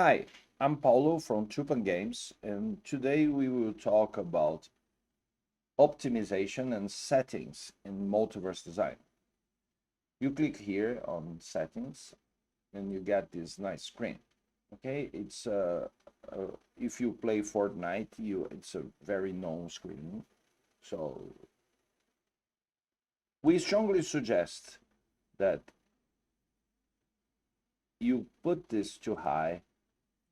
Hi, I'm Paulo from Chupan Games, and today we will talk about optimization and settings in Multiverse Designer. You click here on settings and you get this nice screen. Okay, it's if you play Fortnite, it's a very known screen. So we strongly suggest that you put this to high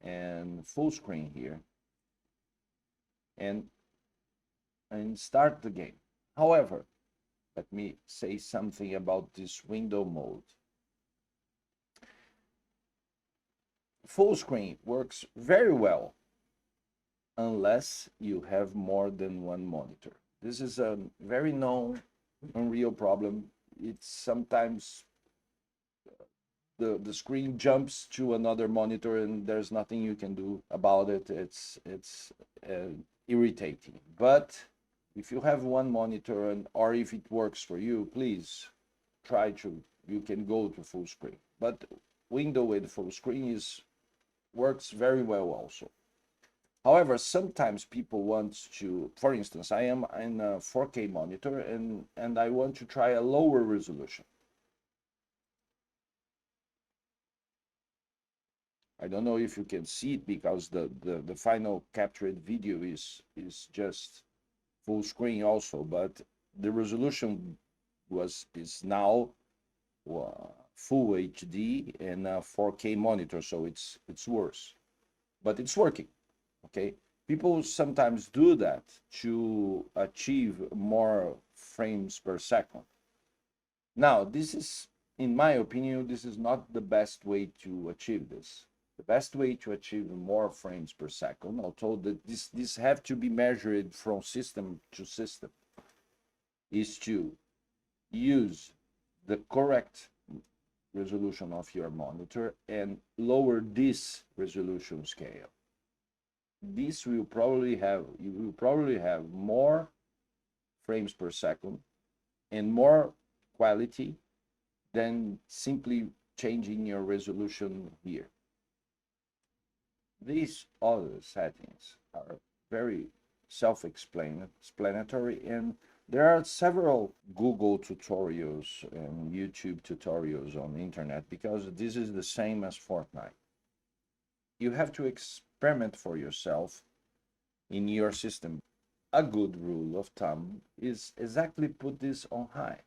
and full screen here and start the game. However, let me say something about this window mode. Full screen works very well unless you have more than one monitor. This is a very known and real problem. It's sometimes the screen jumps to another monitor and there's nothing you can do about it. It's irritating. But if you have one monitor or if it works for you, please try to, you can go to full screen. But window with full screen works very well also. However, sometimes people want to, for instance, I am in a 4K monitor and I want to try a lower resolution. I don't know if you can see it because the final captured video is just full screen also, but the resolution is now full HD and a 4K monitor, so it's worse, but it's working. Okay, people sometimes do that to achieve more frames per second. Now, this is, in my opinion, this is not the best way to achieve this. The best way to achieve more frames per second, although that this have to be measured from system to system, is to use the correct resolution of your monitor and lower this resolution scale. This will probably have, you will probably have more frames per second and more quality than simply changing your resolution here. These other settings are very self-explanatory, and there are several Google tutorials and YouTube tutorials on the internet because this is the same as Fortnite. You have to experiment for yourself in your system. A good rule of thumb is exactly put this on high.